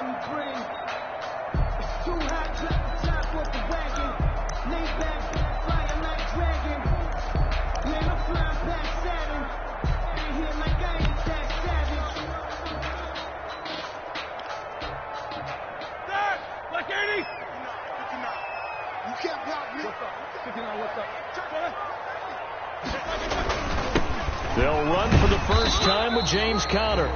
M23. It's too hot to the top of the wagon. Lay back, flying like dragon. Man, I'm flying past Saturn. Ain't here like I ain't that savage. Dad, like 80. 59. You can't block me. What's up? 59, what's up? They'll run for the first time with James Conner.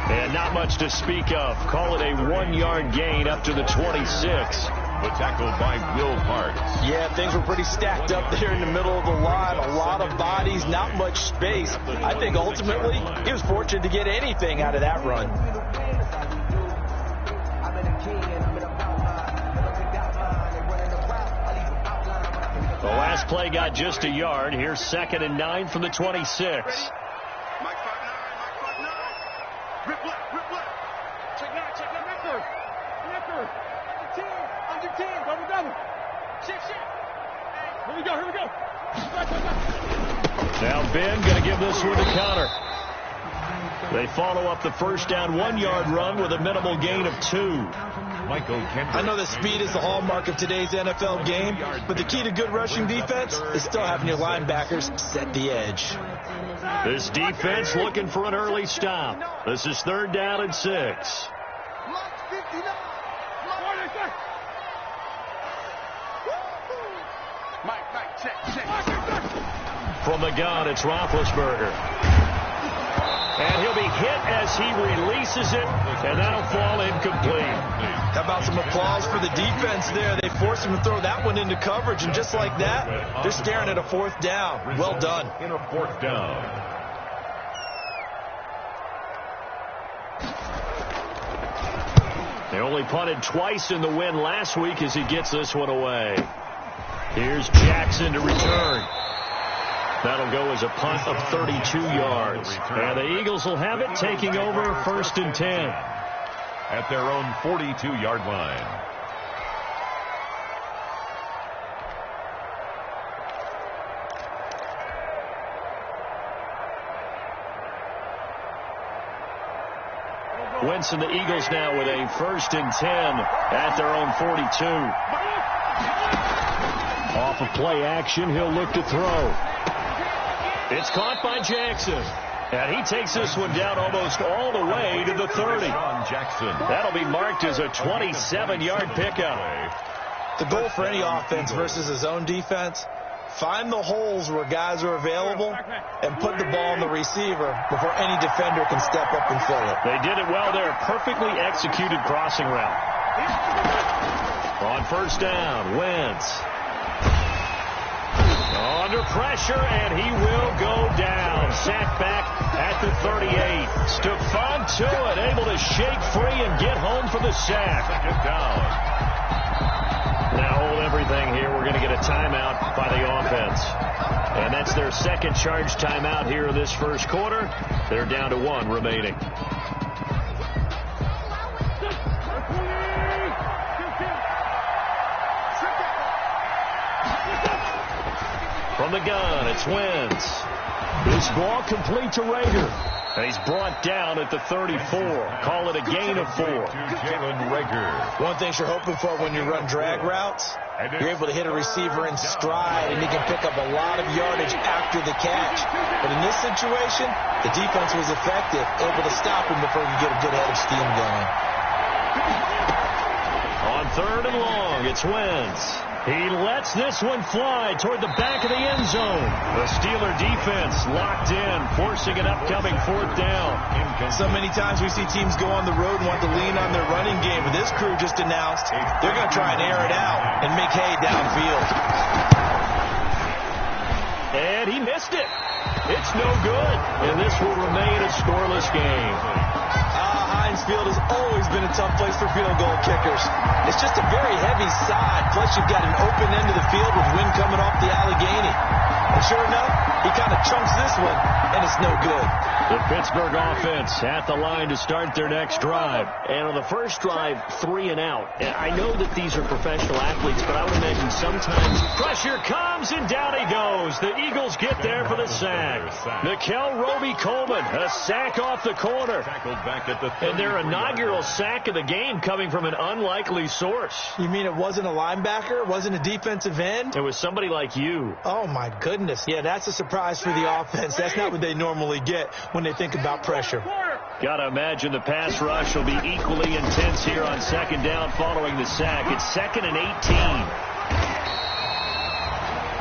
And not much to speak of. Call it a 1-yard gain up to the 26. The tackle by Will Parks. Yeah, things were pretty stacked up there in the middle of the line. A lot of bodies, not much space. I think ultimately he was fortunate to get anything out of that run. The last play got just a yard. Here's 2nd and 9 from the 26. Here we go. Now Ben going to give this one to Conner. They follow up the first down 1-yard run with a minimal gain of 2. Michael Kendrick. I know that speed is the hallmark of today's NFL game, but the key to good rushing defense is still having your linebackers set the edge. This defense looking for an early stop. This is 3rd down and 6. From the gun, it's Roethlisberger. And he'll be hit as he releases it, and that'll fall incomplete. How about some applause for the defense there? They forced him to throw that one into coverage, and just like that, they're staring at a 4th down. Well done. In a 4th down. They only punted twice in the win last week as he gets this one away. Here's Jackson to return. That'll go as a punt of 32 yards. And the Eagles will have it, taking over 1st and 10. At their own 42-yard line. Wentz and the Eagles now with a 1st and 10 at their own 42. Off of play action, he'll look to throw. It's caught by Jackson. And he takes this one down almost all the way to the 30. Jackson. That'll be marked as a 27-yard pickup. The goal for any offense versus his own defense, find the holes where guys are available and put the ball in the receiver before any defender can step up and fill it. They did it well there. Perfectly executed crossing route. On 1st down, Wentz. Under pressure, and he will go down. Sacked back at the 38. Stephon Tuitt able to shake free and get home for the sack. 2nd down. Now hold everything here. We're going to get a timeout by the offense. And that's their 2nd charge timeout here in this 1st quarter. They're down to 1 remaining. From the gun, it's Wentz. This ball complete to Rager. And he's brought down at the 34. Call it a gain of 4. Jalen Rager. One thing you're hoping for when you run drag routes, you're able to hit a receiver in stride, and he can pick up a lot of yardage after the catch. But in this situation, the defense was effective, able to stop him before he could get a good head of steam going. On 3rd and long, it's Wentz. He lets this one fly toward the back of the end zone. The Steeler defense locked in, forcing an upcoming 4th down. So many times we see teams go on the road and want to lean on their running game, but this crew just announced they're going to try and air it out and make hay downfield. And he missed it. It's no good, and this will remain a scoreless game. Heinz Field has always been a tough place for field goal kickers. It's just a very heavy side, plus you've got an open end of the field with wind coming off the Allegheny. And sure enough, he kind of chunks this one, and it's no good. The Pittsburgh offense at the line to start their next drive. And on the first drive, 3 and out. And I know that these are professional athletes, but I would imagine sometimes pressure comes and down he goes. The Eagles get there for the sack. Nickel Roby-Coleman, a sack off the corner. Tackled back at the 30. And their inaugural sack sack of the game coming from an unlikely source. You mean it wasn't a linebacker? It wasn't a defensive end? It was somebody like you. Oh, my goodness. Yeah, that's a surprise for the offense. That's not what they normally get when they think about pressure. Got to imagine the pass rush will be equally intense here on second down following the sack. It's 2nd and 18.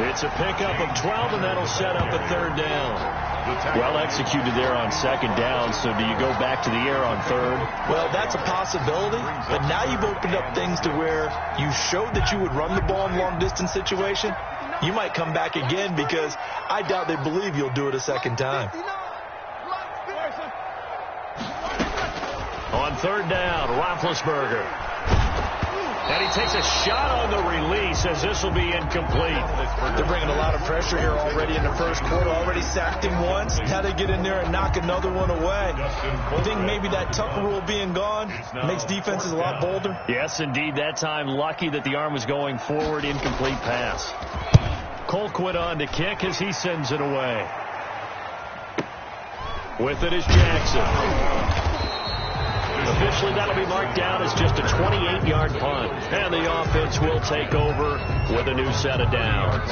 It's a pickup of 12, and that'll set up a 3rd down. Well executed there on 2nd down, so do you go back to the air on 3rd? Well, that's a possibility, but now you've opened up things to where you showed that you would run the ball in long-distance situation. You might come back again because I doubt they believe you'll do it a 2nd time. On 3rd down, Roethlisberger. And he takes a shot on the release as this will be incomplete. They're bringing a lot of pressure here already in the first quarter. Already sacked him once. Now they get in there and knock another one away. I think maybe that Tucker rule being gone makes defenses a lot bolder. Yes, indeed. That time lucky that the arm was going forward. Incomplete pass. Colquitt on to kick as he sends it away. With it is Jackson. Officially, that'll be marked down as just a 28-yard punt. And the offense will take over with a new set of downs.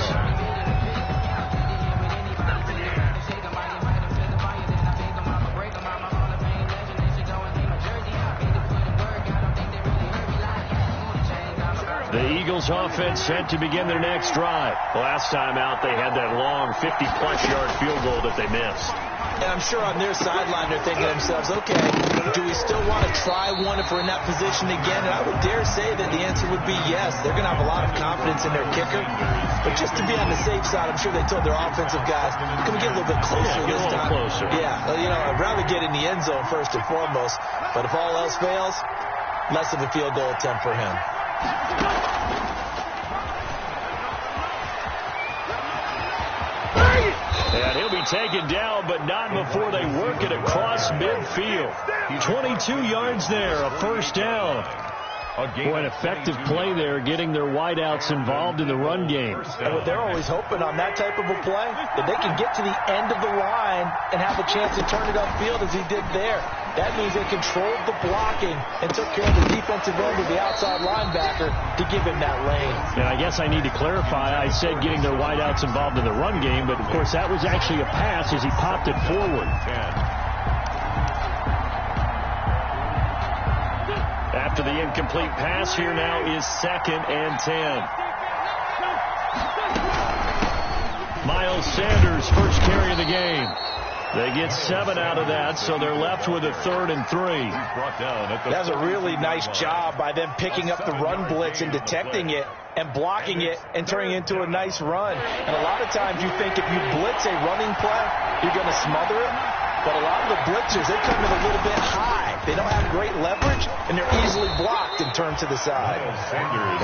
The Eagles offense set to begin their next drive. Last time out, they had that long 50-plus yard field goal that they missed. And I'm sure on their sideline they're thinking to themselves, okay, do we still want to try one if we're in that position again? And I would dare say that the answer would be yes. They're going to have a lot of confidence in their kicker. But just to be on the safe side, I'm sure they told their offensive guys, can we get a little bit closer this time? Closer. Yeah, I'd rather get in the end zone first and foremost. But if all else fails, less of a field goal attempt for him. And he'll be taken down, but not before they work it across midfield. 22 yards there, a 1st down. Boy, an effective play there, getting their wideouts involved in the run game. And what they're always hoping on that type of a play, that they can get to the end of the line and have a chance to turn it upfield as he did there. That means they controlled the blocking and took care of the defensive end of the outside linebacker to give him that lane. And I guess I need to clarify, I said getting their wideouts involved in the run game, but of course that was actually a pass as he popped it forward. After the incomplete pass, here now is 2nd and 10. Miles Sanders, first carry of the game. They get 7 out of that, so they're left with a 3rd and 3. That's a really nice job by them picking up the run blitz and detecting it and blocking it and turning it into a nice run. And a lot of times you think if you blitz a running play, you're going to smother it. But a lot of the blitzers, they come in a little bit high. They don't have great leverage, and they're easily blocked and turned to the side.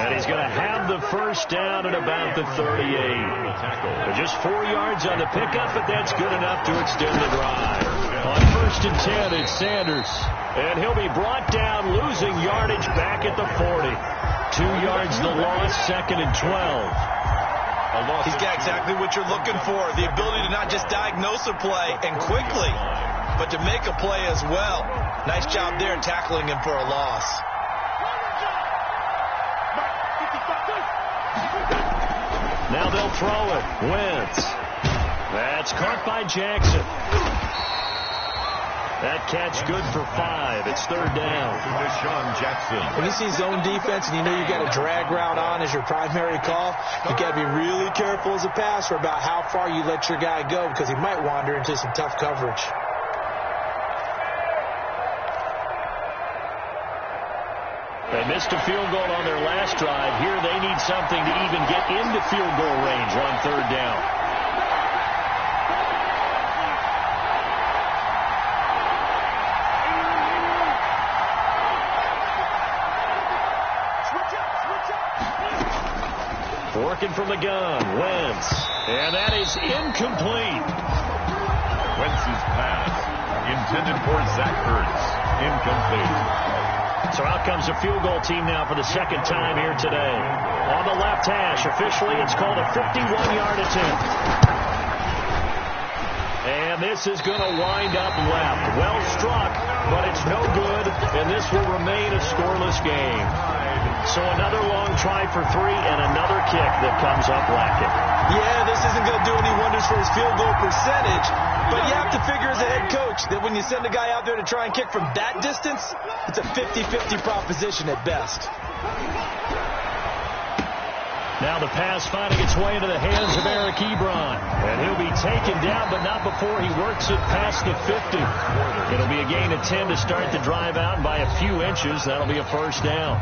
And he's going to have the 1st down at about the 38. Just 4 yards on the pickup, but that's good enough to extend the drive. On 1st and 10, it's Sanders. And he'll be brought down, losing yardage back at the 40. 2 yards the loss, 2nd and 12. He's got exactly what you're looking for, the ability to not just diagnose a play and quickly, but to make a play as well. Nice job there tackling him for a loss. Now they'll throw it. Wentz. That's caught by Jackson. That catch good for 5. It's 3rd down. When you see zone defense and you know you got a drag route on as your primary call, you got to be really careful as a passer about how far you let your guy go because he might wander into some tough coverage. They missed a field goal on their last drive. Here they need something to even get into field goal range on 3rd down. Working from the gun, Wentz. And that is incomplete. Wentz's pass, intended for Zach Ertz, incomplete. So out comes the field goal team now for the 2nd time here today. On the left hash, officially it's called a 51-yard attempt. And this is going to wind up left. Well struck. but it's no good, and this will remain a scoreless game. So another long try for three and another kick that comes up lacking. Yeah, this isn't going to do any wonders for his field goal percentage, but you have to figure as a head coach that when you send a guy out there to try and kick from that distance, it's a 50-50 proposition at best. Now the pass finding its way into the hands of Eric Ebron. And he'll be taken down, but not before he works it past the 50. It'll be a gain of 10 to start the drive out, and by a few inches, that'll be a first down.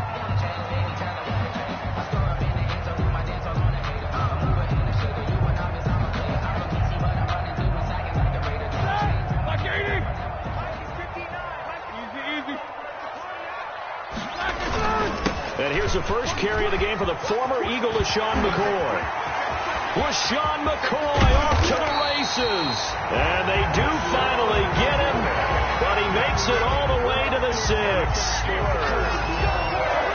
And here's the first carry of the game for the former Eagle, LaShawn McCoy. LaShawn McCoy off to the races. And they do finally get him, but he makes it all the way to the 6.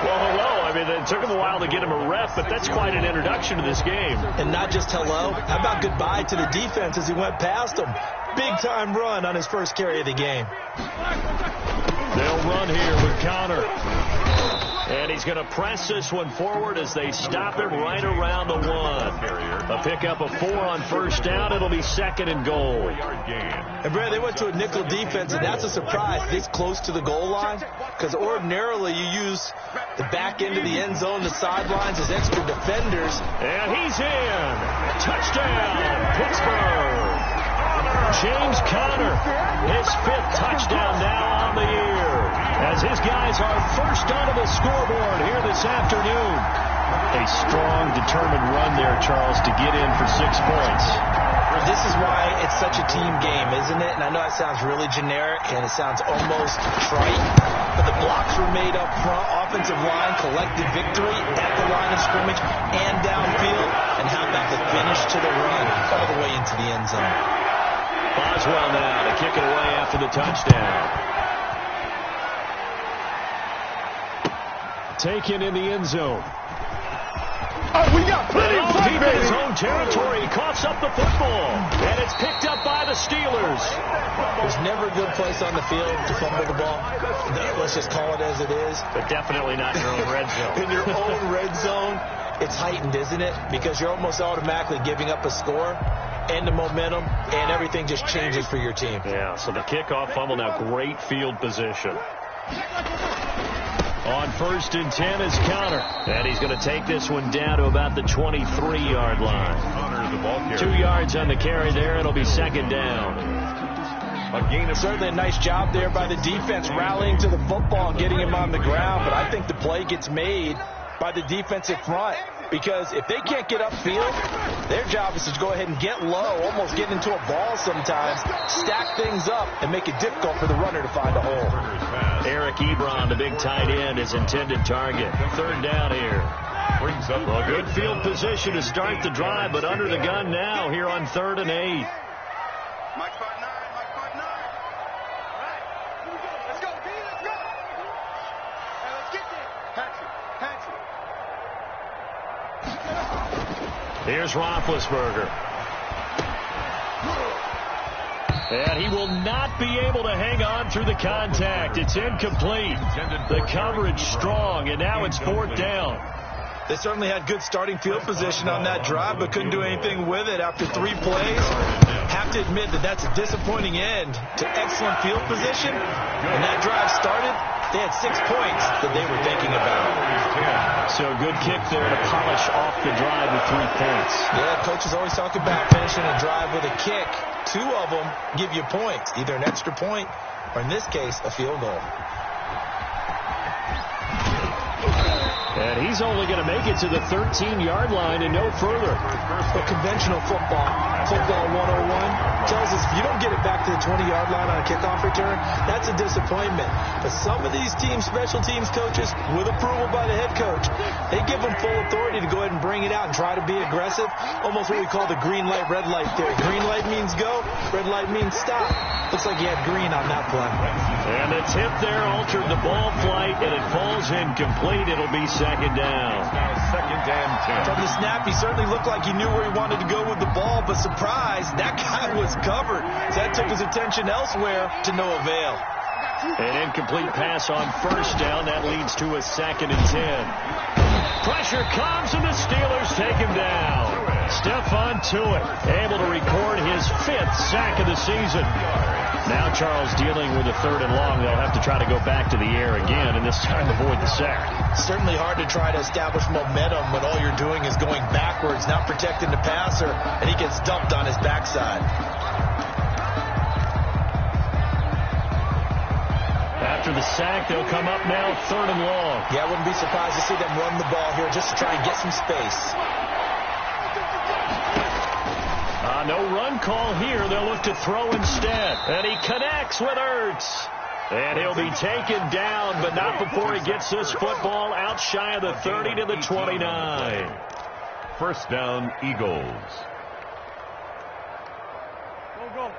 Well, hello. I mean, it took him a while to get him a rep, but that's quite an introduction to this game. And not just hello. How about goodbye to the defense as he went past him? Big-time run on his first carry of the game. They'll run here with Connor. And he's going to press this one forward as they stop him right around the 1. A pickup of 4 on first down. It'll be 2nd and goal. And, Brad, they went to a nickel defense, and that's a surprise this close to the goal line, because ordinarily you use the back end of the end zone, the sidelines as extra defenders. And he's in. Touchdown, Pittsburgh. James Conner, his 5th touchdown now on the year, as his guys are first onto the scoreboard here this afternoon. A strong, determined run there, Charles, to get in for 6 points. This is why it's such a team game, isn't it? And I know it sounds really generic, and it sounds almost trite, but the blocks were made up front. Offensive line collected victory at the line of scrimmage and downfield. And how about the finish to the run all the way into the end zone? Boswell now to kick it away after the touchdown. Taken in the end zone. Oh, we got plenty of fun, deep in his own territory. He coughs up the football, and it's picked up by the Steelers. There's never a good place on the field to fumble the ball. Let's just call it as it is. But definitely not in your own red zone. In your own red zone, it's heightened, isn't it? Because you're almost automatically giving up a score and the momentum, and everything just changes for your team. Yeah, so the kickoff fumble, now great field position. On 1st and 10 is Connor. And he's going to take this one down to about the 23-yard line. 2 yards on the carry there. It'll be 2nd down. Certainly a nice job there by the defense rallying to the football and getting him on the ground. But I think the play gets made by the defensive front, because if they can't get upfield, their job is to go ahead and get low, almost get into a ball sometimes, stack things up, and make it difficult for the runner to find a hole. Eric Ebron, the big tight end, is intended target. 3rd down here. Well, good field position to start the drive, but under the gun now here on 3rd and 8. Mike 5'9", Mike 5'9". All right, here we go. Let's go, B, let's go. Hey, let's get there. Patsy. Here's Roethlisberger. And he will not be able to hang on through the contact. It's incomplete. The coverage strong, and now it's 4th down. They certainly had good starting field position on that drive, but couldn't do anything with it after 3 plays. Have to admit that that's a disappointing end to excellent field position. When that drive started, they had 6 points that they were thinking about. So good kick there to polish off the drive with 3 points. Yeah, coaches always talk about finishing a drive with a kick. 2 of them give you points, either an extra point or, in this case, a field goal. And he's only going to make it to the 13-yard line and no further. But conventional football 101, tells us if you don't get it back to the 20-yard line on a kickoff return, that's a disappointment. But some of these teams, special teams coaches, with approval by the head coach, they give them full authority to go ahead and bring it out and try to be aggressive. Almost what we call the green light, red light theory. Green light means go, red light means stop. Looks like he had green on that play. And the tip there altered the ball flight, and it falls incomplete. It'll be 2nd down. Now 2nd and 10. From the snap, he certainly looked like he knew where he wanted to go with the ball, but surprise, that guy was covered. So that took his attention elsewhere to no avail. An incomplete pass on first down. That leads to a 2nd and 10. Pressure comes, and the Steelers take him down. Stephon Tuitt able to record his 5th sack of the season. Now Charles dealing with a 3rd and long. They'll have to try to go back to the air again, and this time avoid the sack. Certainly hard to try to establish momentum when all you're doing is going backwards, not protecting the passer, and he gets dumped on his backside. After the sack, they'll come up now 3rd and long. Yeah, I wouldn't be surprised to see them run the ball here just to try and get some space. No run call here. They'll look to throw instead. And he connects with Ertz. And he'll be taken down, but not before he gets this football out shy of the 30 to the 29. First down, Eagles. Go.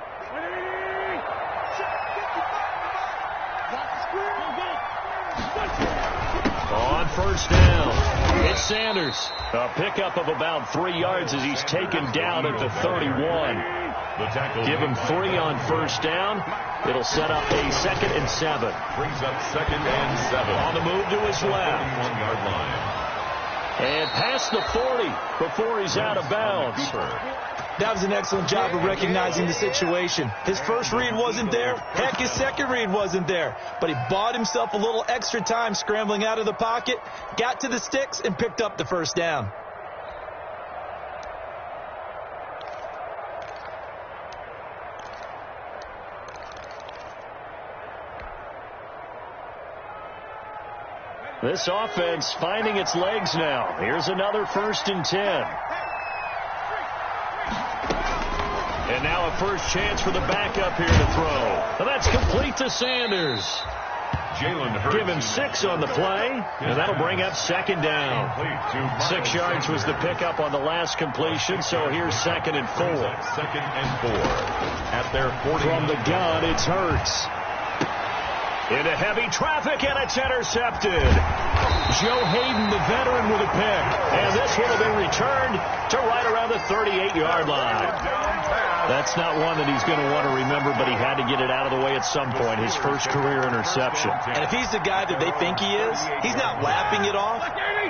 On first down, it's Sanders. A pickup of about 3 yards as he's taken down at the 31. Give him 3 on first down. It'll set up a 2nd and 7. Brings up 2nd and 7. On the move to his left. 31-yard line. And past the 40 before he's out of bounds. That was an excellent job of recognizing the situation. His first read wasn't there. Heck, his second read wasn't there. But he bought himself a little extra time scrambling out of the pocket, got to the sticks, and picked up the first down. This offense finding its legs now. Here's another 1st and 10. And now a first chance for the backup here to throw. And that's complete to Sanders. Give him 6 on the play, and that'll bring up 2nd down. 6 yards was the pickup on the last completion, so here's 2nd and 4. 2nd and 4 at their 40. From the gun, it's Hurts. Into heavy traffic, and it's intercepted. Joe Hayden, the veteran, with a pick. And this one will be returned to right around the 38-yard line. That's not one that he's going to want to remember, but he had to get it out of the way at some point, his first career interception. And if he's the guy that they think he is, he's not laughing it off,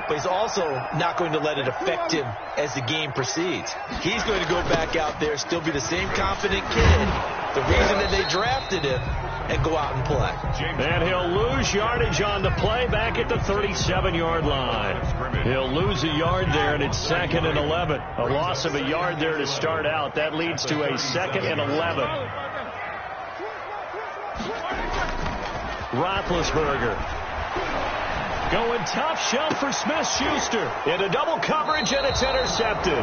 but he's also not going to let it affect him as the game proceeds. He's going to go back out there, still be the same confident kid, the reason that they drafted him, and go out and play. And he'll lose yardage on the play back at the 37-yard line. He'll lose a yard there, and it's 2nd and 11. A loss of a yard there to start out. That leads to a 2nd and 11. Roethlisberger going top shelf for Smith-Schuster. Into double coverage, and it's intercepted.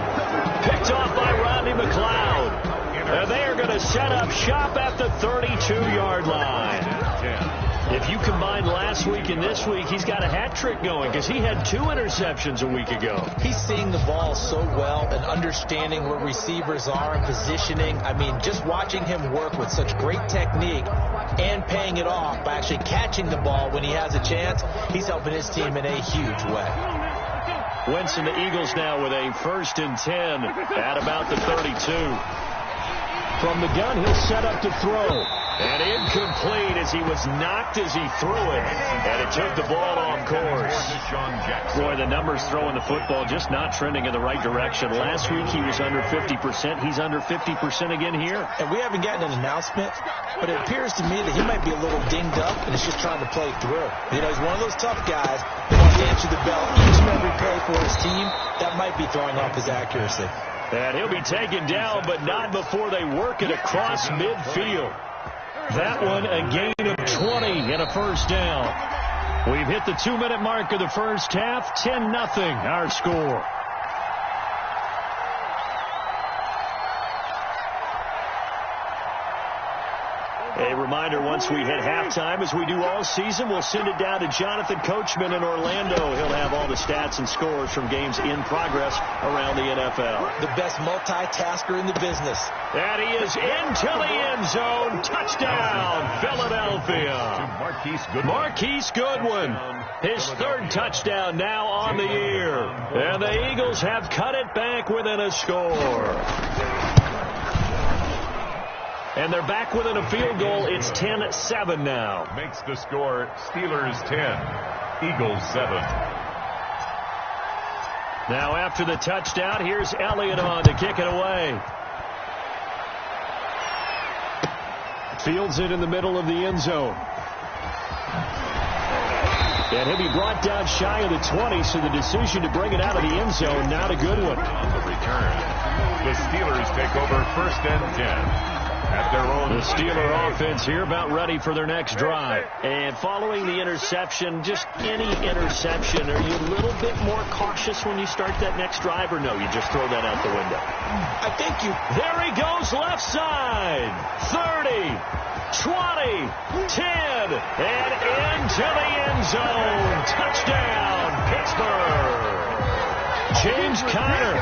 Picked off by Rodney McLeod. And they are going to set up shop at the 32-yard line. If you combine last week and this week, he's got a hat trick going because he had 2 interceptions a week ago. He's seeing the ball so well and understanding where receivers are and positioning. I mean, just watching him work with such great technique and paying it off by actually catching the ball when he has a chance, he's helping his team in a huge way. Wentz and the Eagles now with a 1st and 10 at about the 32. From the gun, he'll set up to throw. And incomplete as he was knocked as he threw it. And it took the ball off course. Boy, the numbers throwing the football just not trending in the right direction. Last week he was under 50%. He's under 50% again here. And we haven't gotten an announcement, but it appears to me that he might be a little dinged up and is just trying to play through. You know, he's one of those tough guys that wants to answer the bell each and every play for his team. That might be throwing off his accuracy. And he'll be taken down, but not before they work it across midfield. That one a gain of 20 and a first down. We've hit the 2-minute mark of the first half. 10-0 our score. A reminder, once we hit halftime, as we do all season, we'll send it down to Jonathan Coachman in Orlando. He'll have all the stats and scores from games in progress around the NFL. The best multitasker in the business. And he is into the end zone. Touchdown, Philadelphia. Marquise Goodwin. His 3rd touchdown now on the year. And the Eagles have cut it back within a score. And they're back within a field goal. It's 10-7 now. Makes the score Steelers 10, Eagles 7. Now after the touchdown, here's Elliott on to kick it away. Fields it in the middle of the end zone. And he'll be brought down shy of the 20, so the decision to bring it out of the end zone, not a good one. On the return, the Steelers take over 1st and 10. At their own. The Steeler offense here about ready for their next drive. And following the interception, just any interception, are you a little bit more cautious when you start that next drive, or no, you just throw that out the window? I think you... There he goes, left side. 30, 20, 10, and into the end zone. Touchdown, Pittsburgh. James Conner,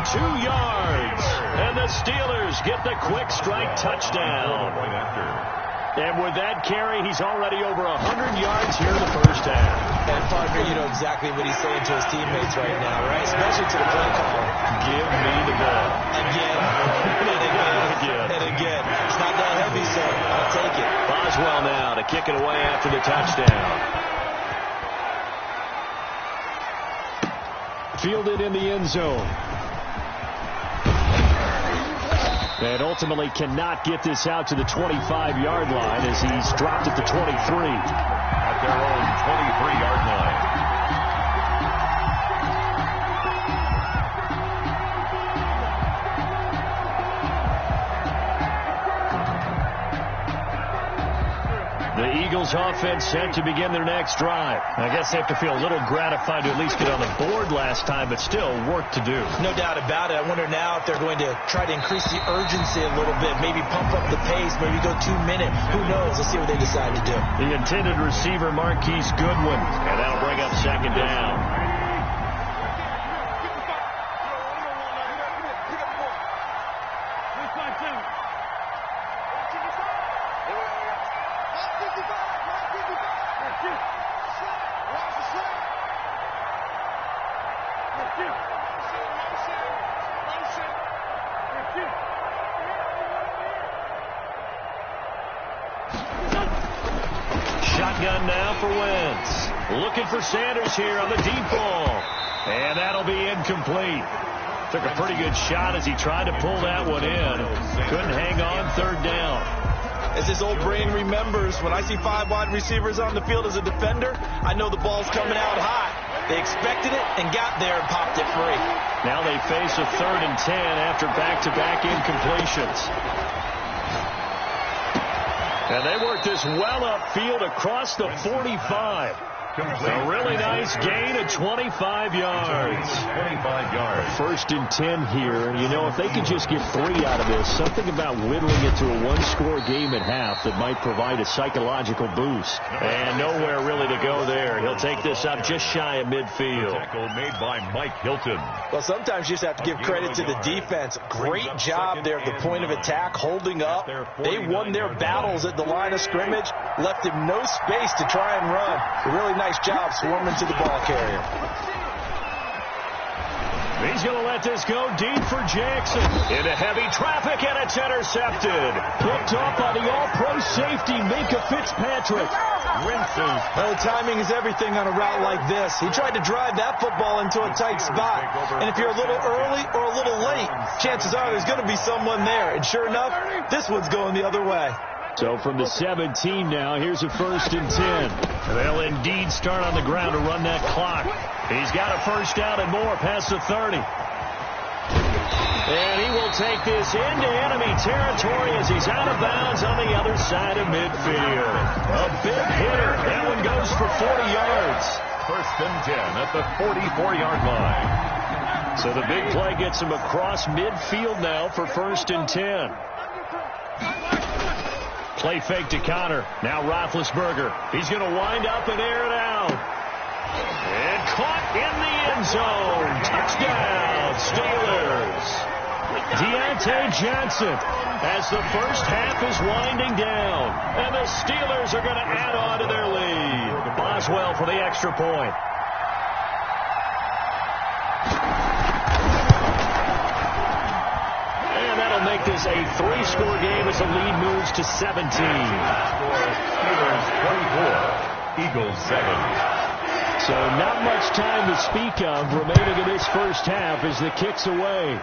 82 yards. And the Steelers get the quick strike touchdown. And with that carry, he's already over 100 yards here in the first half. And Parker, you know exactly what he's saying to his teammates right now, right? Especially to the play caller. Give me the ball. Again, and again. It's not that heavy, so I'll take it. Boswell now to kick it away after the touchdown. Fielded in the end zone. And ultimately cannot get this out to the 25-yard line as he's dropped at the 23. At their own 23-yard line. The Eagles offense set to begin their next drive. I guess they have to feel a little gratified to at least get on the board last time, but still work to do. No doubt about it. I wonder now if they're going to try to increase the urgency a little bit, maybe pump up the pace, maybe go 2-minute. Who knows? Let's see what they decide to do. The intended receiver, Marquise Goodwin, and that'll bring up 2nd down. Shotgun now for Wentz. Looking for Sanders here on the deep ball. And that'll be incomplete. Took a pretty good shot as he tried to pull that one in. Couldn't hang on 3rd down. As his old brain remembers, when I see 5 wide receivers on the field as a defender, I know the ball's coming out high. They expected it and got there and popped it free. Now they face a 3rd and 10 after back-to-back incompletions. And they work this well upfield across the 45. A really nice gain of 25 yards. 25 yards. 1st and 10 here. You know, if they could just get 3 out of this, something about whittling it to a 1-score game at half that might provide a psychological boost. And nowhere really to go there. He'll take this up just shy of midfield. Tackle made by Mike Hilton. Well, sometimes you just have to give credit to the defense. Great job there at the point of attack, holding up. They won their battles at the line of scrimmage, left him no space to try and run. A really nice job swarming to the ball carrier. He's going to let this go deep for Jackson. Into heavy traffic, and it's intercepted. Picked up by the all-pro safety, Minka Fitzpatrick. Well, timing is everything on a route like this. He tried to drive that football into a tight spot. And if you're a little early or a little late, chances are there's going to be someone there. And sure enough, this one's going the other way. So from the 17 now, here's a 1st and 10. They'll indeed start on the ground to run that clock. He's got a 1st down and more past the 30. And he will take this into enemy territory as he's out of bounds on the other side of midfield. A big hitter. That one goes for 40 yards. 1st and 10 at the 44-yard line. So the big play gets him across midfield now for 1st and 10. Play fake to Conner. Now Roethlisberger. He's going to wind up and air it out. And caught in the end zone. Touchdown, Steelers. Deontay Johnson as the first half is winding down. And the Steelers are going to add on to their lead. Boswell for the extra point. And that'll make make this a 3-score game as the lead moves to 17. Steelers 24, Eagles 7. So not much time to speak of remaining in this first half as the kick's away.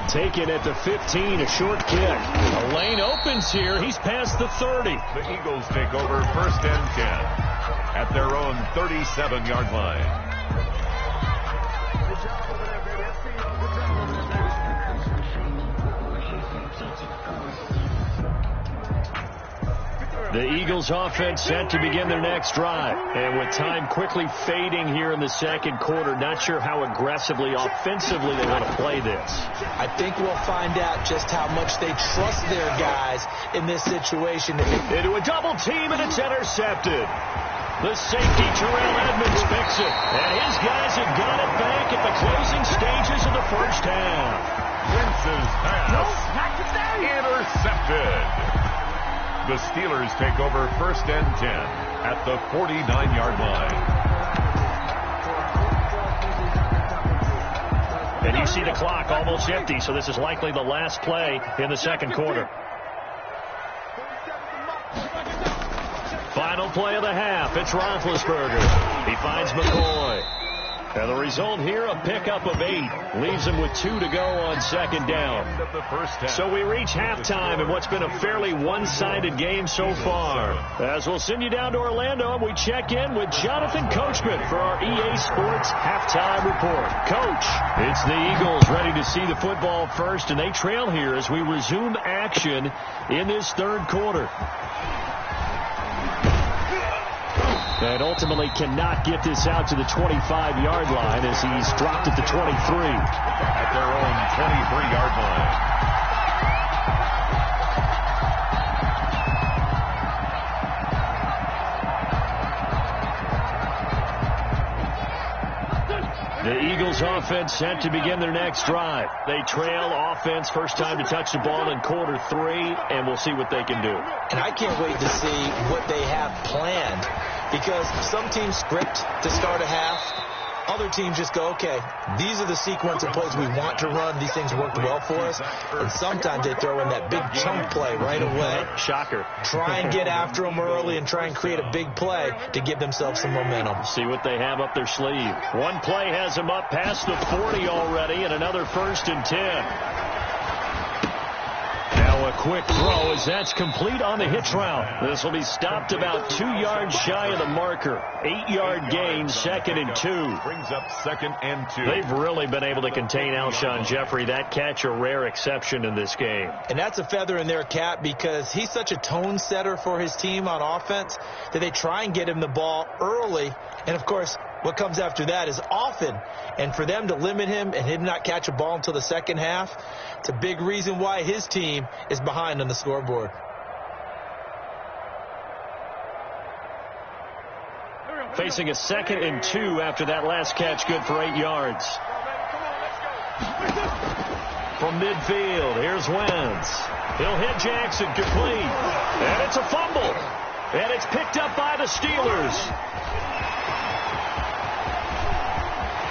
Taken at the 15, a short kick. A lane opens here. He's past the 30. The Eagles take over 1st and 10 at their own 37-yard line. The Eagles offense set to begin their next drive. And with time quickly fading here in the second quarter, not sure how aggressively, offensively they want to play this. I think we'll find out just how much they trust their guys in this situation. Into a double team, and it's intercepted. The safety, Terrell Edmonds, picks it. And his guys have got it back at the closing stages of the first half. Prince's pass. Intercepted. The Steelers take over 1st and 10 at the 49-yard line. And you see the clock almost empty, so this is likely the last play in the second quarter. Final play of the half. It's Roethlisberger. He finds McCoy. And the result here, a pickup of 8. Leaves him with 2 to go on second down. So we reach halftime in what's been a fairly one-sided game so far. As we'll send you down to Orlando, and we check in with Jonathan Coachman for our EA Sports Halftime Report. Coach, it's the Eagles ready to see the football first, and they trail here as we resume action in this third quarter. And ultimately cannot get this out to the 25-yard line as he's dropped at the 23. At their own 23-yard line. The Eagles offense set to begin their next drive. They trail offense, first time to touch the ball in quarter 3, and we'll see what they can do. And I can't wait to see what they have planned, because some teams script to start a half. Other teams just go, okay, these are the sequence of plays we want to run. These things worked well for us. And sometimes they throw in that big chunk play right away. Shocker. Try and get after them early and try and create a big play to give themselves some momentum. See what they have up their sleeve. One play has them up past the 40 already, and another 1st and 10. Now a quick throw as that's complete on the hitch route. This will be stopped about 2 yards shy of the marker. 8-yard gain, 2nd and 2. Brings up 2nd and 2. They've really been able to contain Alshon Jeffrey. That catch a rare exception in this game. And that's a feather in their cap because he's such a tone setter for his team on offense that they try and get him the ball early. And, of course, what comes after that is often. And for them to limit him and him not catch a ball until the second half, it's a big reason why his team is behind on the scoreboard. Facing a 2nd and 2 after that last catch, good for 8 yards. From midfield, here's Wentz. He'll hit Jackson complete. And it's a fumble. And it's picked up by the Steelers.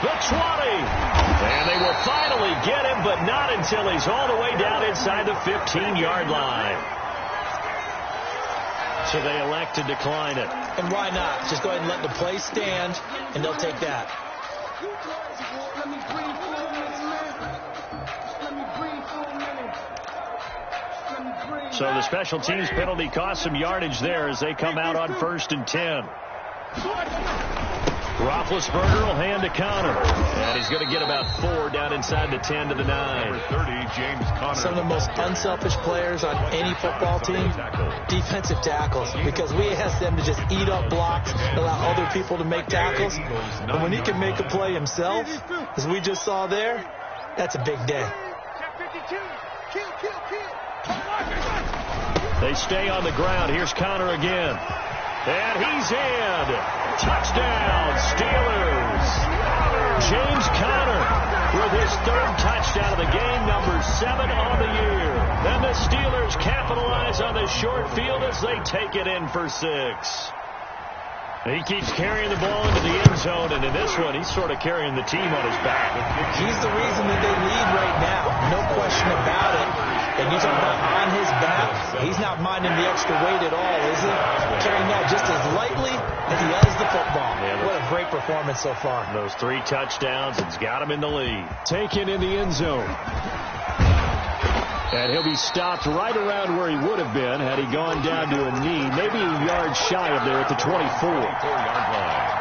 The 20. And they will finally get him, but not until he's all the way down inside the 15-yard line. So they elect to decline it. And why not? Just go ahead and let the play stand, and they'll take that. So the special teams penalty cost some yardage there as they come out on 1st and 10. Roethlisberger will hand to Connor. And he's going to get about 4 down inside the 10 to the 9. Number 30, James Conner. Some of the most unselfish players on any football team, defensive tackles, because we ask them to just eat up blocks, allow other people to make tackles. And when he can make a play himself, as we just saw there, that's a big day. They stay on the ground. Here's Connor again. And he's in. Touchdown, Steelers. James Conner with his 3rd touchdown of the game, number 7 on the year. Then the Steelers capitalize on the short field as they take it in for 6. He keeps carrying the ball into the end zone, and in this one, he's sort of carrying the team on his back. He's the reason that they lead right now. No question about it. And you talk about on his back, he's not minding the extra weight at all, is he? Carrying that just as lightly as he has the football. Yeah, what a great performance so far. Those 3 touchdowns, it's got him in the lead. Taken in the end zone. And he'll be stopped right around where he would have been had he gone down to a knee, maybe a yard shy of there at the 24-yard line.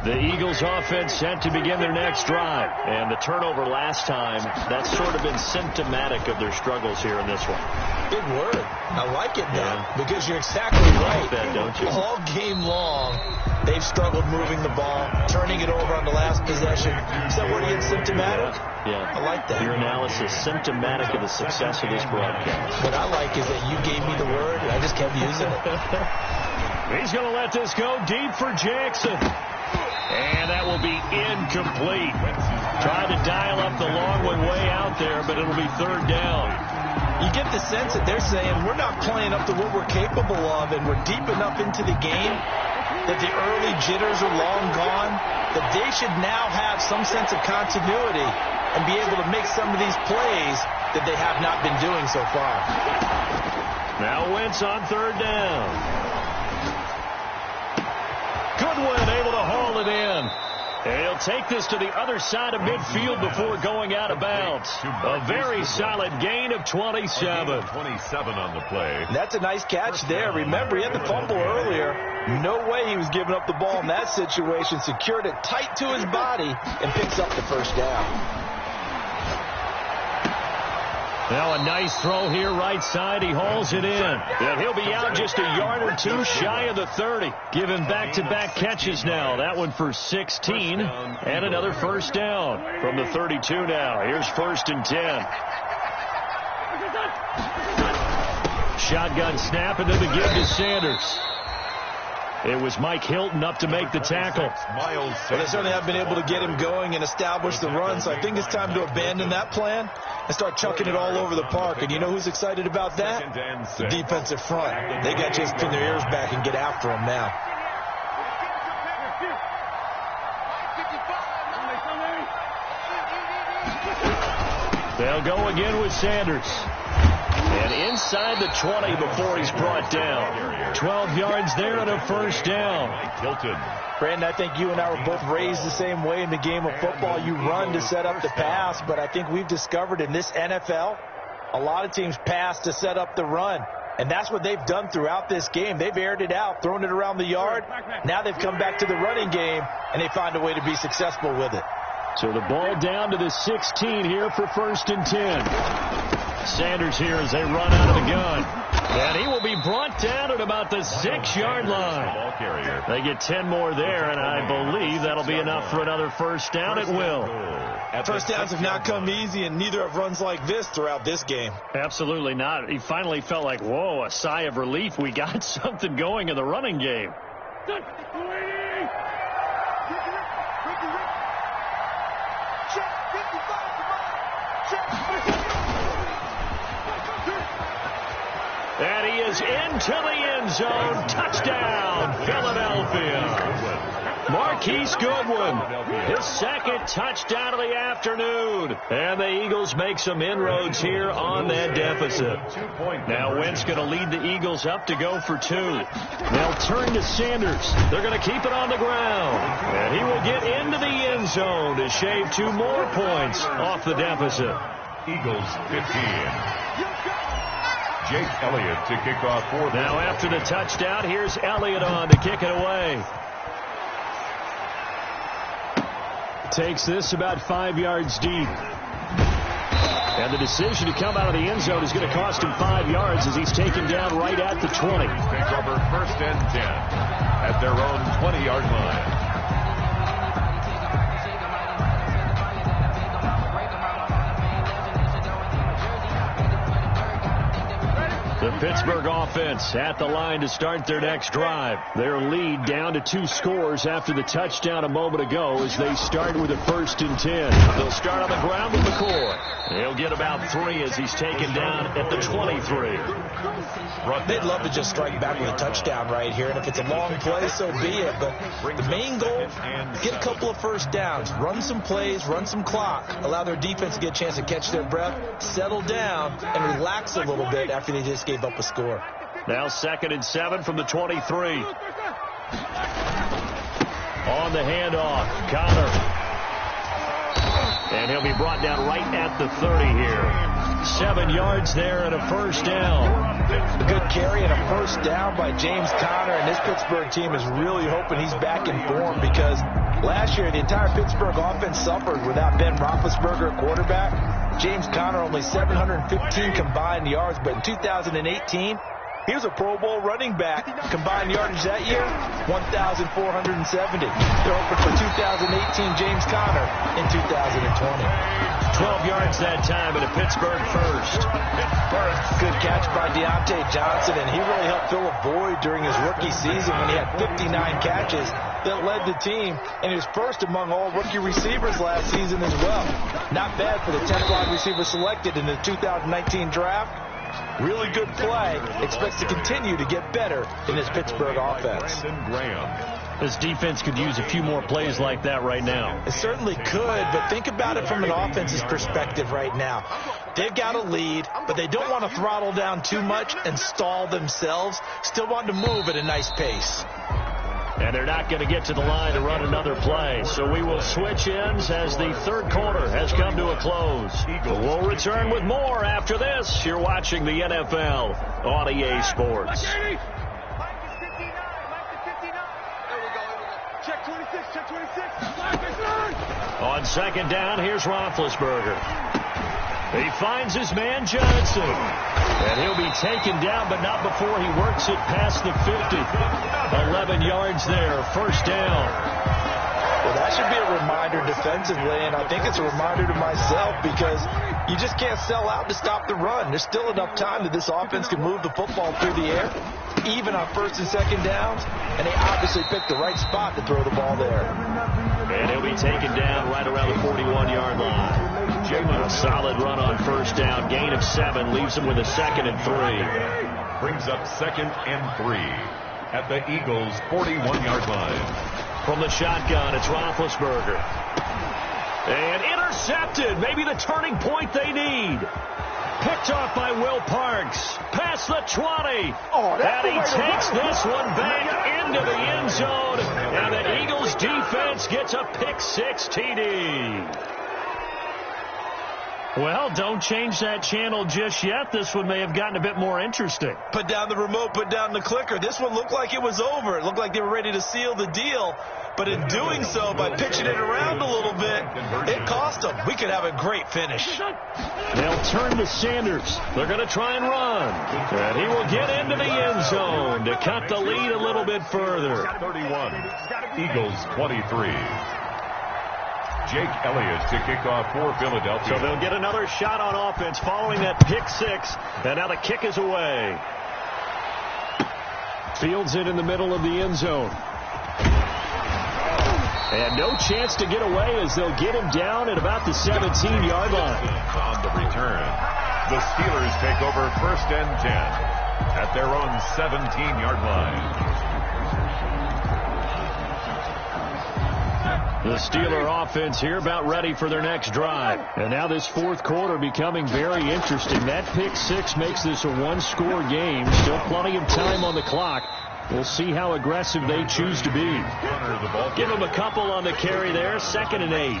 The Eagles offense set to begin their next drive. And the turnover last time, that's sort of been symptomatic of their struggles here in this one. Big word. I like it now because you're exactly right. Like that, don't you? All game long, they've struggled moving the ball, turning it over on the last possession. Is that word again, symptomatic? Yeah. I like that. Your analysis, symptomatic of the success of this broadcast. What I like is that you gave me the word, and I just kept using it. He's going to let this go deep for Jackson. And that will be incomplete. Tried to dial up the long one way out there, but it'll be 3rd down. You get the sense that they're saying we're not playing up to what we're capable of, and we're deep enough into the game that the early jitters are long gone, that they should now have some sense of continuity and be able to make some of these plays that they have not been doing so far. Now Wentz on 3rd down. Goodwin able to haul it in. And he'll take this to the other side of midfield before going out of bounds. A very solid gain of 27. 27 on the play. That's a nice catch there. Remember, he had the fumble earlier. No way he was giving up the ball in that situation. Secured it tight to his body and picks up the 1st down. Now a nice throw here right side. He hauls it in. And he'll be out just a yard or 2 shy of the 30. Given back-to-back catches now. That one for 16. And another 1st down from the 32 now. Here's 1st and 10. Shotgun snap and then the give to Sanders. It was Mike Hilton up to make the tackle. Well, they certainly have been able to get him going and establish the run, so I think it's time to abandon that plan and start chucking it all over the park. And you know who's excited about that? The defensive front. They got to just pin their ears back and get after him now. They'll go again with Sanders. And inside the 20 before he's brought down. 12 yards there and a 1st down. Hilton. Brandon, I think you and I were both raised the same way in the game of football. You run to set up the pass, but I think we've discovered in this NFL, a lot of teams pass to set up the run. And that's what they've done throughout this game. They've aired it out, thrown it around the yard. Now they've come back to the running game, and they find a way to be successful with it. So the ball down to the 16 here for 1st and 10. Sanders here as they run out of the gun. And he will be brought down at about the 6-yard line. They get 10 more there, and I believe that'll be enough for another 1st down. It will. 1st downs have not come easy, and neither have runs like this throughout this game. Absolutely not. He finally felt like, whoa, a sigh of relief. We got something going in the running game. And he is into the end zone. Touchdown, Philadelphia. Marquise Goodwin, his 2nd touchdown of the afternoon. And the Eagles make some inroads here on that deficit. Now Wentz going to lead the Eagles up to go for 2. They'll turn to Sanders. They're going to keep it on the ground. And he will get into the end zone to shave 2 more points off the deficit. Eagles 15. Jake Elliott to kick off 4th. Now after the touchdown, here's Elliott on to kick it away. Takes this about 5 yards deep. And the decision to come out of the end zone is going to cost him 5 yards as he's taken down right at the 20. They cover 1st and 10 at their own 20-yard line. The Pittsburgh offense at the line to start their next drive. Their lead down to 2 scores after the touchdown a moment ago as they start with a 1st and 10. They'll start on the ground with McCoy. He'll get about 3 as he's taken down at the 23. They'd love to just strike back with a touchdown right here, and if it's a long play, so be it. But the main goal, get a couple of first downs, run some plays, run some clock, allow their defense to get a chance to catch their breath, settle down, and relax a little bit after they just gave up a score. Now 2nd and 7 from the 23. On the handoff, Connor. And he'll be brought down right at the 30 here. 7 yards there and a 1st down. A good carry and a 1st down by James Conner, and this Pittsburgh team is really hoping he's back in form because last year the entire Pittsburgh offense suffered without Ben Roethlisberger at quarterback. James Conner only 715 combined yards, but in 2018, he was a Pro Bowl running back. Combined yardage that year, 1,470. They're hoping for 2018 James Conner in 2020. 12 yards that time and a Pittsburgh 1st. Good catch by Deontay Johnson, and he really helped fill a void during his rookie season when he had 59 catches that led the team, and he was 1st among all rookie receivers last season as well. Not bad for the 10th wide receiver selected in the 2019 draft. Really good play. Expects to continue to get better in this Pittsburgh offense. This defense could use a few more plays like that right now. It certainly could, but think about it from an offense's perspective right now. They've got a lead, but they don't want to throttle down too much and stall themselves. Still want to move at a nice pace. And they're not going to get to the line to run another play. So we will switch ends as the 3rd quarter has come to a close. We'll return with more after this. You're watching the NFL on EA Sports. Check 26, check 26. On 2nd down, here's Roethlisberger. He finds his man Johnson. And he'll be taken down, but not before he works it past the 50. 11 yards there, 1st down. Well, that should be a reminder defensively, and I think it's a reminder to myself because you just can't sell out to stop the run. There's still enough time that this offense can move the football through the air, even on 1st and 2nd downs, and they obviously picked the right spot to throw the ball there. And he'll be taken down right around the 41-yard line. A solid run on 1st down. Gain of 7 leaves him with a 2nd and 3. Brings up 2nd and 3 at the Eagles' 41-yard line. From the shotgun, it's Roethlisberger. And intercepted. Maybe the turning point they need. Picked off by Will Parks. Past the 20. And he takes this one back into the end zone. And the Eagles defense gets a pick-6 TD. Well, don't change that channel just yet. This one may have gotten a bit more interesting. Put down the remote, put down the clicker. This one looked like it was over. It looked like they were ready to seal the deal. But in doing so, by pitching it around a little bit, it cost them. We could have a great finish. They'll turn to Sanders. They're going to try and run. And he will get into the end zone to cut the lead a little bit further. 31, Eagles 23. Jake Elliott to kick off for Philadelphia. So they'll get another shot on offense following that pick-6. And now the kick is away. Fields it in the middle of the end zone. And no chance to get away as they'll get him down at about the 17-yard line. On the return, the Steelers take over 1st and 10 at their own 17-yard line. The Steeler offense here about ready for their next drive. And now this 4th quarter becoming very interesting. That pick-6 makes this a 1-score game. Still plenty of time on the clock. We'll see how aggressive they choose to be. Give them a couple on the carry there. 2nd and 8.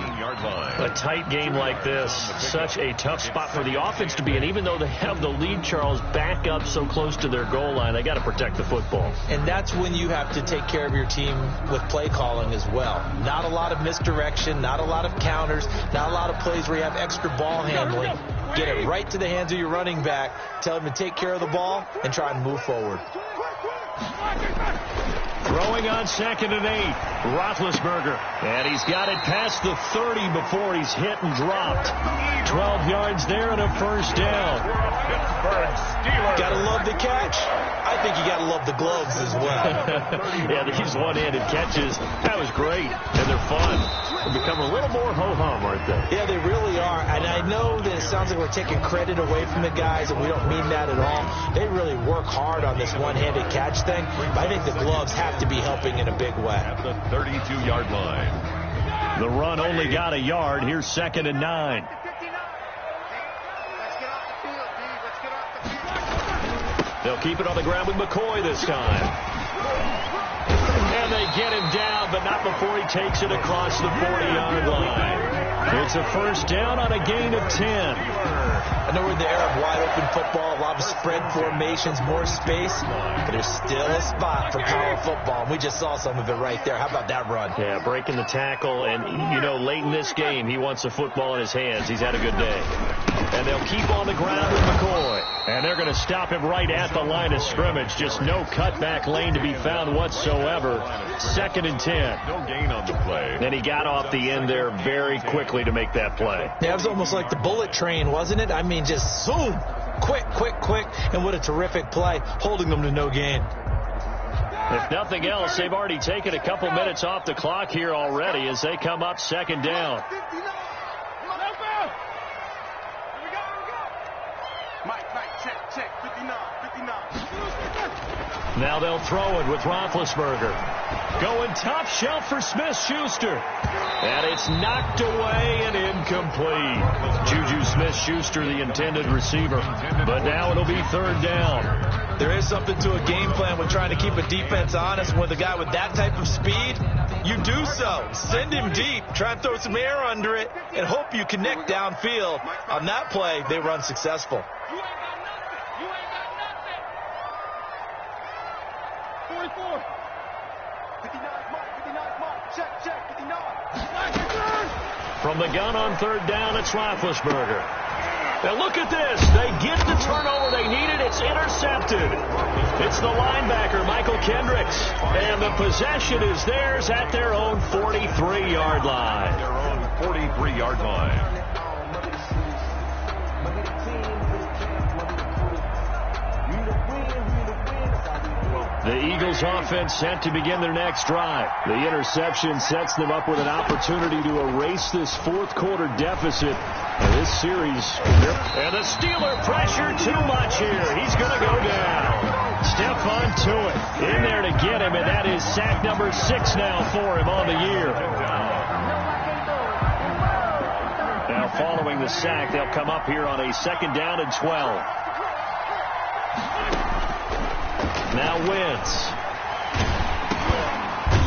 A tight game like this, such a tough spot for the offense to be in. Even though they have the lead, Charles, back up so close to their goal line, they got to protect the football. And that's when you have to take care of your team with play calling as well. Not a lot of misdirection, not a lot of counters, not a lot of plays where you have extra ball handling. Get it right to the hands of your running back. Tell him to take care of the ball and try and move forward. Throwing on 2nd and 8. Roethlisberger. And he's got it past the 30 before he's hit and dropped. 12 yards there and a first down. Gotta love the catch. I think you gotta love the gloves as well. Yeah, these one-handed catches, that was great. And they're fun. They're becoming a little more ho-hum, aren't they? Yeah, they really are. And I know that it sounds like we're taking credit away from the guys, and we don't mean that at all. They really work hard on this one-handed catch thing. But I think the gloves have to be helping in a big way. At the 32-yard line. The run only got a yard. Here's 2nd and 9. They'll keep it on the ground with McCoy this time. And they get him down, but not before he takes it across the 40-yard line. It's a first down on a gain of 10. I know we're in the era of wide-open football, a lot of spread formations, more space, but there's still a spot for power football, and we just saw some of it right there. How about that run? Yeah, breaking the tackle, and, you know, late in this game, he wants the football in his hands. He's had a good day. And they'll keep on the ground with McCoy. And they're going to stop him right at the line of scrimmage. Just no cutback lane to be found whatsoever. 2nd and 10. No gain on the play. And he got off the end there very quickly to make that play. Yeah, it was almost like the bullet train, wasn't it? I mean, just zoom. Quick, quick, quick. And what a terrific play, holding them to no gain. If nothing else, they've already taken a couple minutes off the clock here already as they come up 2nd down. Check, 59. Now they'll throw it with Roethlisberger. Going top shelf for Smith-Schuster. And it's knocked away and incomplete. Juju Smith-Schuster, the intended receiver. But now it'll be 3rd down. There is something to a game plan with trying to keep a defense honest. With a guy with that type of speed, you do so. Send him deep. Try and throw some air under it and hope you connect downfield. On that play, they run successful. 59. From the gun on 3rd down, it's Roethlisberger. Now look at this. They get the turnover they needed. It's intercepted. It's the linebacker, Michael Kendricks. And the possession is theirs at their own 43-yard line. Their own 43-yard line. The Eagles offense set to begin their next drive. The interception sets them up with an opportunity to erase this 4th quarter deficit in this series. And the Steeler pressure too much here. He's going to go down. Stephon Tuitt in there to get him, and that is sack number 6 now for him on the year. Now following the sack, they'll come up here on a 2nd down and 12. Now Wentz.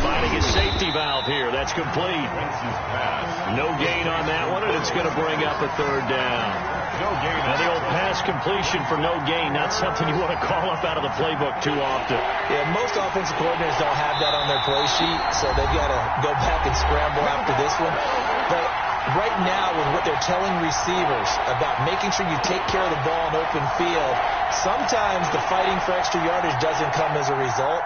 Finding a safety valve here. That's complete. No gain on that one, and it's going to bring up a 3rd down. No gain. Now the old pass completion for no gain, not something you want to call up out of the playbook too often. Yeah, most offensive coordinators don't have that on their play sheet, so they've got to go back and scramble after this one. But right now, with what they're telling receivers about making sure you take care of the ball in open field, sometimes the fighting for extra yardage doesn't come as a result.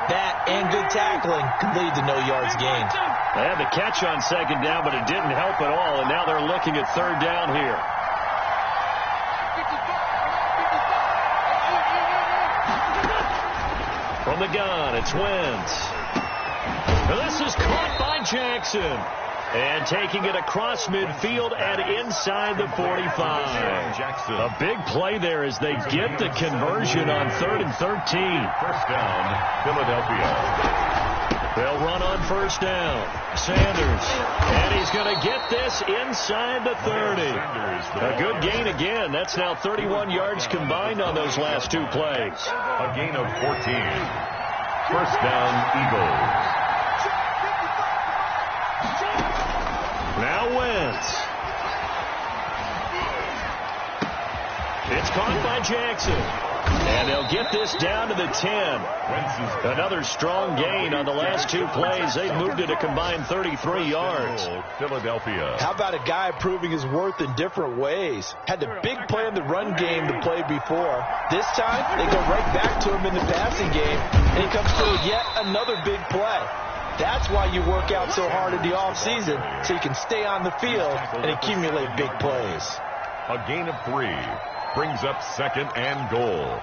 That and good tackling can lead to no yards gained. They had the catch on 2nd down, but it didn't help at all, and now they're looking at 3rd down here. From the gun, it's Wentz. This is caught by Jackson. And taking it across midfield and inside the 45. A big play there as they get the conversion on 3rd and 13. First down, Philadelphia. They'll run on 1st down. Sanders. And he's going to get this inside the 30. A good gain again. That's now 31 yards combined on those last 2 plays. A gain of 14. First down, Eagles. Now Wentz. It's caught by Jackson. And they'll get this down to the 10. Another strong gain on the last two plays. They've moved it a combined 33 yards. Philadelphia. How about a guy proving his worth in different ways? Had the big play in the run game to play before. This time, they go right back to him in the passing game, and he comes through yet another big play. That's why you work out so hard in the offseason, so you can stay on the field and accumulate big plays. A gain of 3 brings up 2nd and goal.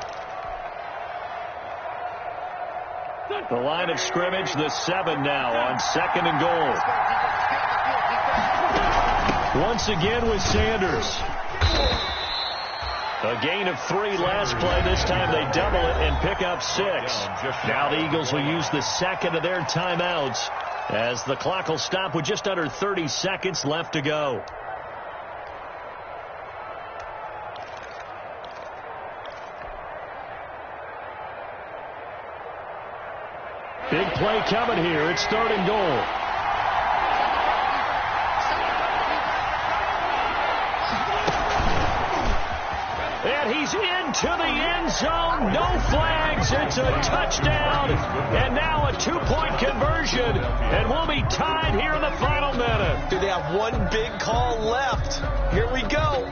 The line of scrimmage, the 7 now on 2nd and goal. Once again with Sanders. A gain of 3 last play. This time they double it and pick up 6. Now the Eagles will use the second of their timeouts as the clock will stop with just under 30 seconds left to go. Big play coming here. It's 3rd and goal. And he's into the end zone. No flags. It's a touchdown. And now a 2-point conversion. And we'll be tied here in the final minute. Do they have one big call left? Here we go.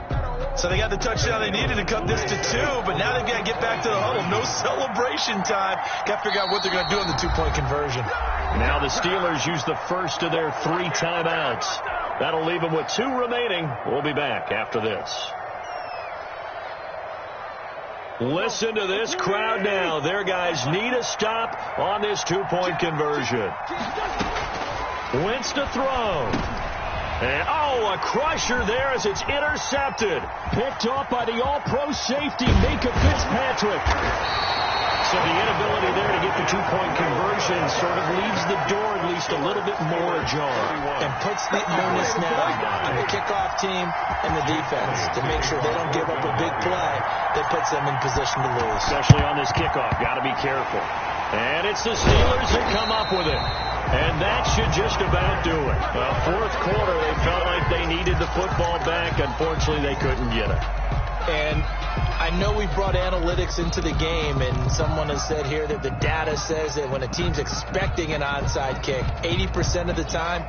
So they got the touchdown they needed to cut this to 2, but now they've got to get back to the huddle. No celebration time. Got to figure out what they're going to do on the 2-point conversion. Now the Steelers use the first of their 3 timeouts. That'll leave them with 2 remaining. We'll be back after this. Listen to this crowd now. Their guys need a stop on this 2-point conversion. Wentz to throw. And, a crusher there as it's intercepted. Picked off by the all-pro safety, Minka Fitzpatrick. So the inability there to get the 2-point conversion sort of leaves the door at least a little bit more ajar. And puts the onus now on the kickoff team and the defense to make sure they don't give up a big play that puts them in position to lose. Especially on this kickoff. Got to be careful. And it's the Steelers that come up with it. And that should just about do it. Well, 4th quarter, they felt like they needed the football back. Unfortunately, they couldn't get it. And I know we brought analytics into the game, and someone has said here that the data says that when a team's expecting an onside kick, 80% of the time,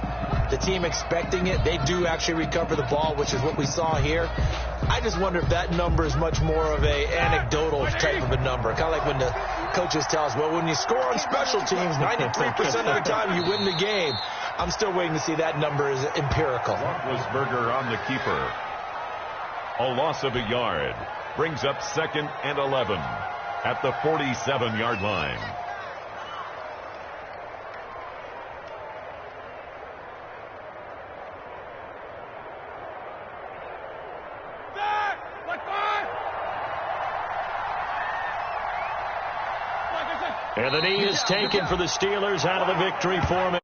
the team expecting it, they do actually recover the ball, which is what we saw here. I just wonder if that number is much more of a anecdotal type of a number. Kind of like when the coaches tell us, well, when you score on special teams, 93% of the time you win the game. I'm still waiting to see that number is empirical. Roethlisberger on the keeper. A loss of a yard brings up 2nd and 11 at the 47-yard line. And the knee is taken for the Steelers out of the victory formation.